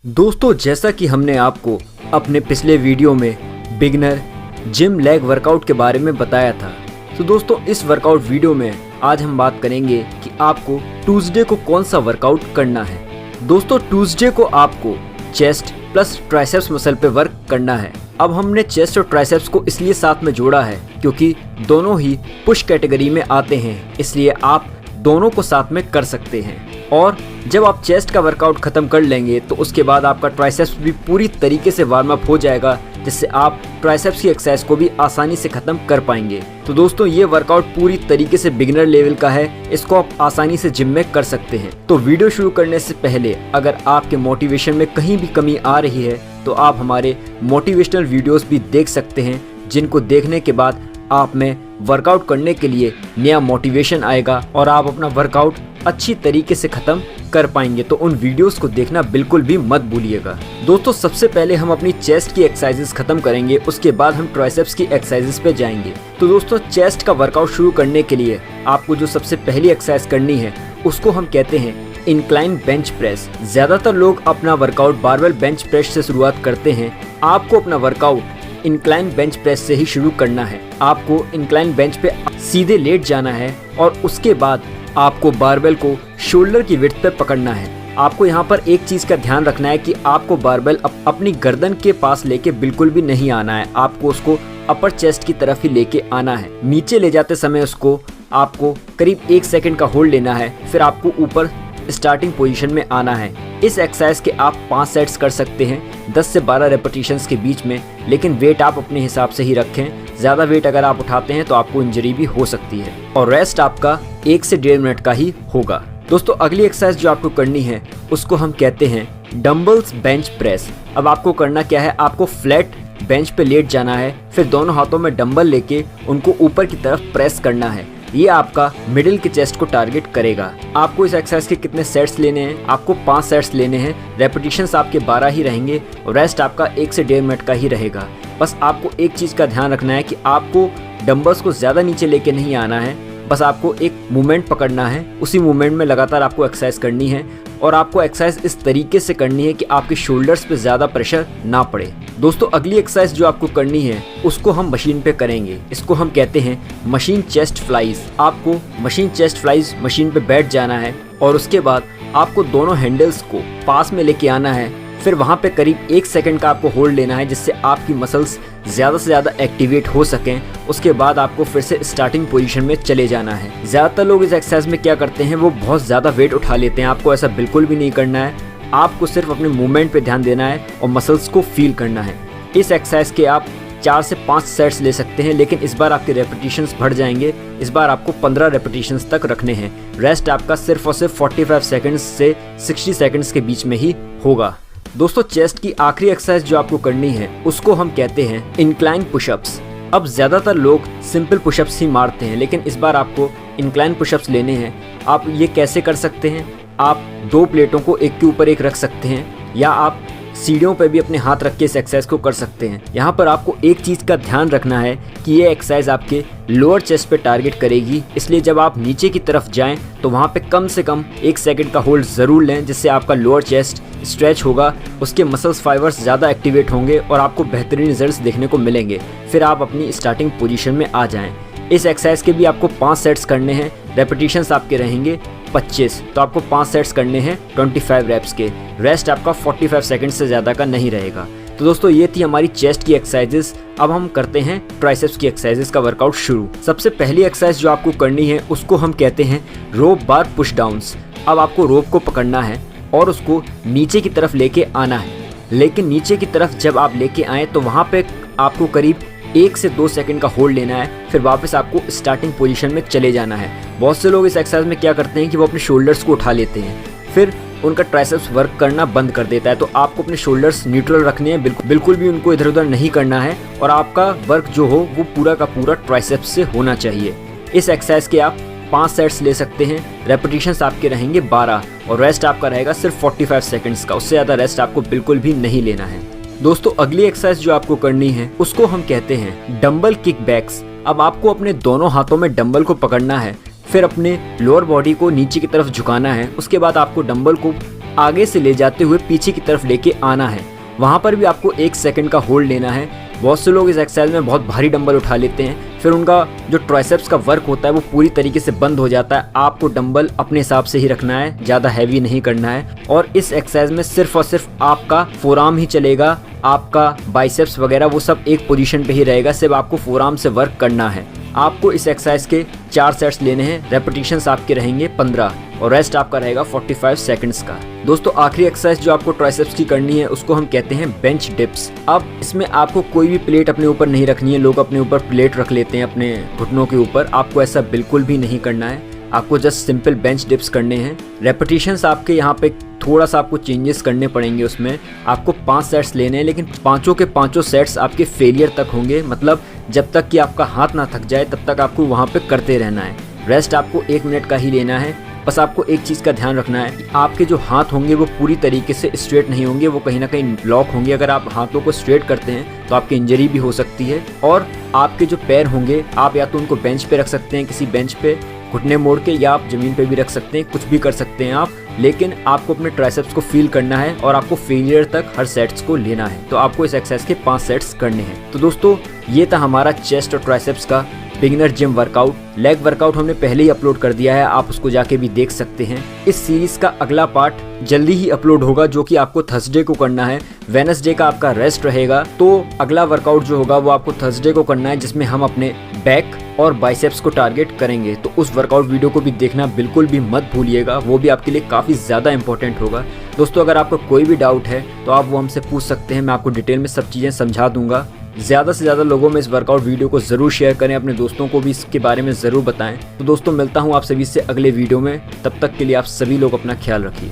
दोस्तों, जैसा कि हमने आपको अपने पिछले वीडियो में बिगिनर जिम लेग वर्कआउट के बारे में बताया था, तो दोस्तों इस वर्कआउट वीडियो में आज हम बात करेंगे कि आपको ट्यूसडे को कौन सा वर्कआउट करना है। दोस्तों, ट्यूसडे को आपको चेस्ट प्लस ट्राइसेप्स मसल पे वर्क करना है। अब हमने चेस्ट और ट्राइसेप्स को इसलिए साथ में जोड़ा है क्योंकि दोनों ही पुश कैटेगरी में आते हैं, इसलिए आप दोनों को साथ में कर सकते हैं। और जब आप चेस्ट का वर्कआउट खत्म कर लेंगे तो उसके बाद आपका ट्राइसेप्स भी पूरी तरीके से वार्म अप हो जाएगा, जिससे आप ट्राइसेप्स की एक्सरसाइज को भी आसानी से खत्म कर पाएंगे। तो दोस्तों, ये वर्कआउट पूरी तरीके से बिगिनर लेवल का है, इसको आप आसानी से जिम में कर सकते हैं। तो वीडियो शुरू करने से पहले अगर आपके मोटिवेशन में कहीं भी कमी आ रही है तो आप हमारे मोटिवेशनल वीडियोस भी देख सकते हैं, जिनको देखने के बाद आप में वर्कआउट करने के लिए नया मोटिवेशन आएगा और आप अपना वर्कआउट अच्छी तरीके से खत्म कर पाएंगे। तो उन वीडियोस को देखना बिल्कुल भी मत भूलिएगा। दोस्तों, सबसे पहले हम अपनी चेस्ट की एक्सरसाइजेस खत्म करेंगे, उसके बाद हम ट्राइसेप्स की एक्सरसाइजेस पे जाएंगे। तो दोस्तों, चेस्ट का वर्कआउट शुरू करने के लिए आपको जो सबसे पहली एक्सरसाइज करनी है उसको हम कहते हैं इंक्लाइन बेंच प्रेस। ज्यादातर लोग अपना वर्कआउट बारबेल बेंच प्रेस से शुरुआत करते हैं। आपको अपना वर्कआउट इंक्लाइन बेंच प्रेस से ही शुरू करना है। आपको इंक्लाइन बेंच पे सीधे लेट जाना है और उसके बाद आपको बारबेल को शोल्डर की विड्थ पे पकड़ना है। आपको यहाँ पर एक चीज का ध्यान रखना है कि आपको बारबेल अपनी गर्दन के पास लेके बिल्कुल भी नहीं आना है, आपको उसको अपर चेस्ट की तरफ ही लेके आना है। नीचे ले जाते समय उसको आपको करीब 1 सेकंड का होल्ड लेना है, फिर आपको ऊपर स्टार्टिंग पोजीशन में आना है। इस एक्सरसाइज के आप 5 सेट्स कर सकते हैं 10 से 12 रेपिटेशंस के बीच में, लेकिन वेट आप अपने हिसाब से ही रखें। ज़्यादा वेट अगर आप उठाते हैं तो आपको इंजरी भी हो सकती है और रेस्ट आपका 1 से 1.5 मिनट का ही होगा। दोस्तों, अगली एक्सरसाइज जो आपको करनी है उसको हम कहते हैं डंबल्स बेंच प्रेस। अब आपको करना क्या है, आपको फ्लैट बेंच पे लेट जाना है, फिर दोनों हाथों में डंबल लेके उनको ऊपर की तरफ प्रेस करना है। ये आपका मिडिल के चेस्ट को टारगेट करेगा। आपको इस एक्सरसाइज के कितने सेट्स लेने हैं, आपको 5 सेट्स लेने हैं। रेपिटेशंस आपके 12 ही रहेंगे और रेस्ट आपका 1 से 1.5 मिनट का ही रहेगा। बस आपको एक चीज़ का ध्यान रखना है कि आपको डंबल्स को ज़्यादा नीचे लेके नहीं आना है, बस आपको एक मूवमेंट पकड़ना है, उसी मूवमेंट में लगातार आपको एक्सरसाइज करनी है और आपको एक्सरसाइज इस तरीके से करनी है कि आपके शोल्डर्स पे ज़्यादा प्रेशर ना पड़े। दोस्तों, अगली एक्सरसाइज जो आपको करनी है उसको हम मशीन पे करेंगे। इसको हम कहते हैं मशीन चेस्ट फ्लाइज। आपको मशीन चेस्ट फ्लाइज मशीन पे बैठ जाना है और उसके बाद आपको दोनों हैंडल्स को पास में लेके आना है। फिर वहाँ पे करीब 1 सेकंड का आपको होल्ड लेना है, जिससे आपकी मसल्स ज़्यादा से ज़्यादा एक्टिवेट हो सकें। उसके बाद आपको फिर से स्टार्टिंग पोजीशन में चले जाना है। ज़्यादातर लोग इस एक्सरसाइज में क्या करते हैं, वो बहुत ज़्यादा वेट उठा लेते हैं। आपको ऐसा बिल्कुल भी नहीं करना है, आपको सिर्फ अपने मूवमेंट पे ध्यान देना है और मसल्स को फील करना है। इस एक्सरसाइज के आप 4 से 5 सेट्स ले सकते हैं, लेकिन इस बार आपके रेपिटेशंस बढ़ जाएंगे। इस बार आपको 15 रेपिटेशंस तक रखने हैं। रेस्ट आपका सिर्फ और सिर्फ 45 सेकंड्स से 60 सेकंड्स के बीच में ही होगा। दोस्तों, चेस्ट की आखिरी एक्सरसाइज जो आपको करनी है उसको हम कहते हैं इंक्लाइन पुशअप्स। अब ज़्यादातर लोग सिंपल पुशअप्स ही मारते हैं, लेकिन इस बार आपको इंक्लाइन पुशअप्स लेने हैं। आप ये कैसे कर सकते हैं, आप 2 प्लेटों को एक के ऊपर एक रख सकते हैं या आप सीढ़ियों पे भी अपने हाथ रख के इस एक्सरसाइज को कर सकते हैं। यहाँ पर आपको एक चीज़ का ध्यान रखना है कि ये एक्सरसाइज आपके लोअर चेस्ट पे टारगेट करेगी, इसलिए जब आप नीचे की तरफ जाएं तो वहाँ पे कम से कम 1 सेकंड का होल्ड ज़रूर लें, जिससे आपका लोअर चेस्ट स्ट्रेच होगा, उसके मसल्स फाइबर्स ज़्यादा एक्टिवेट होंगे और आपको बेहतरीन रिजल्ट्स देखने को मिलेंगे। फिर आप अपनी स्टार्टिंग पोजीशन में आ जाएं। इस एक्सरसाइज के भी आपको 5 सेट्स करने हैं। रेपिटेशंस आपके रहेंगे 25, तो आपको 5 सेट्स करने हैं 25 रेप्स के। रेस्ट आपका 45 सेकंड से ज़्यादा का नहीं रहेगा। तो दोस्तों, ये थी हमारी चेस्ट की एक्सरसाइजेस। अब हम करते हैं ट्राइसेप्स की एक्सरसाइजेस का वर्कआउट शुरू। सबसे पहली एक्सरसाइज जो आपको करनी है उसको हम कहते हैं रोप बार पुश डाउन्स। अब आपको रोप को पकड़ना है और उसको नीचे की तरफ लेके आना है, लेकिन नीचे की तरफ जब आप लेके आए तो वहाँ पे आपको करीब 1 से 2 सेकंड का होल्ड लेना है, फिर वापस आपको स्टार्टिंग पोजीशन में चले जाना है। बहुत से लोग इस एक्सरसाइज में क्या करते हैं कि वो अपने शोल्डर्स को उठा लेते हैं, फिर उनका ट्राइसेप्स वर्क करना बंद कर देता है। तो आपको अपने शोल्डर्स न्यूट्रल रखने हैं, बिल्कुल भी उनको इधर उधर नहीं करना है और आपका वर्क जो हो वो पूरा का पूरा ट्राइसेप्स से होना चाहिए। इस एक्सरसाइज के आप 5 सेट्स ले सकते हैं। रेपिटेशंस आपके रहेंगे 12 और रेस्ट आपका रहेगा सिर्फ 45 सेकंड्स का। उससे ज़्यादा रेस्ट आपको बिल्कुल भी नहीं लेना है। दोस्तों, अगली एक्सरसाइज जो आपको करनी है उसको हम कहते हैं डंबल किक बैक्स। अब आपको अपने दोनों हाथों में डंबल को पकड़ना है, फिर अपने लोअर बॉडी को नीचे की तरफ झुकाना है। उसके बाद आपको डंबल को आगे से ले जाते हुए पीछे की तरफ लेके आना है। वहाँ पर भी आपको 1 सेकंड का होल्ड लेना है। बहुत से लोग इस एक्सरसाइज में बहुत भारी डंबल उठा लेते हैं, फिर उनका जो ट्राइसेप्स का वर्क होता है वो पूरी तरीके से बंद हो जाता है। आपको डंबल अपने हिसाब से ही रखना है, ज़्यादा हैवी नहीं करना है। और इस एक्सरसाइज में सिर्फ और सिर्फ आपका फोरआर्म ही चलेगा, आपका बाइसेप्स वगैरह वो सब एक पोजीशन पे ही रहेगा, सिर्फ आपको फोरआर्म से वर्क करना है। आपको इस एक्सरसाइज के 4 सेट्स लेने हैं, रेपिटेशंस आपके रहेंगे 15 और रेस्ट आपका रहेगा 45 सेकंड्स का। दोस्तों आखिरी एक्सरसाइज जो आपको ट्राइसेप्स की करनी है उसको हम कहते हैं बेंच डिप्स। अब इसमें आपको कोई भी प्लेट अपने ऊपर नहीं रखनी है। लोग अपने ऊपर प्लेट रख लेते हैं अपने घुटनों के ऊपर, आपको ऐसा बिल्कुल भी नहीं करना है। आपको जस्ट सिंपल बेंच डिप्स करने हैं। रेपिटेशंस आपके यहाँ पे थोड़ा सा आपको चेंजेस करने पड़ेंगे। उसमें आपको 5 सेट्स लेने हैं, लेकिन पांचों के पांचों सेट्स आपके फेलियर तक होंगे, मतलब जब तक कि आपका हाथ ना थक जाए तब तक आपको वहाँ पे करते रहना है। रेस्ट आपको 1 मिनट का ही लेना है। बस आपको एक चीज़ का ध्यान रखना है, आपके जो हाथ होंगे वो पूरी तरीके से स्ट्रेट नहीं होंगे, वो कहीं ना कहीं ब्लॉक होंगे। अगर आप हाथों को स्ट्रेट करते हैं तो आपकी इंजरी भी हो सकती है। और आपके जो पैर होंगे आप या तो उनको बेंच पे रख सकते हैं, किसी बेंच पे घुटने मोड़ के, या आप ज़मीन पे भी रख सकते हैं, कुछ भी कर सकते हैं आप। लेकिन आपको अपने ट्राइसेप्स को फील करना है और आपको फेलियर तक हर सेट्स को लेना है। तो आपको इस एक्सरसाइज के 5 सेट्स करने हैं। तो दोस्तों ये था हमारा चेस्ट और ट्राइसेप्स का beginner gym workout. Leg workout हमने पहले ही अपलोड कर दिया है, आप उसको जाके भी देख सकते हैं। इस सीरीज का अगला पार्ट जल्दी ही अपलोड होगा, जो कि आपको थर्सडे को करना है। वेडनेसडे का आपका रेस्ट रहेगा। तो अगला वर्कआउट जो होगा वो आपको थर्सडे को करना है, जिसमें हम अपने बैक और बाइसेप्स को टारगेट करेंगे। तो उस वर्कआउट वीडियो को भी देखना बिल्कुल भी मत भूलिएगा, वो भी आपके लिए काफ़ी ज़्यादा इंपॉर्टेंट होगा। दोस्तों अगर आपको कोई भी डाउट है तो आप वो हमसे पूछ सकते हैं, मैं आपको डिटेल में सब चीज़ें समझा दूंगा। ज़्यादा से ज़्यादा लोगों में इस वर्कआउट वीडियो को ज़रूर शेयर करें, अपने दोस्तों को भी इसके बारे में ज़रूर बताएं। तो दोस्तों मिलता हूँ आप सभी से अगले वीडियो में, तब तक के लिए आप सभी लोग अपना ख्याल रखिए।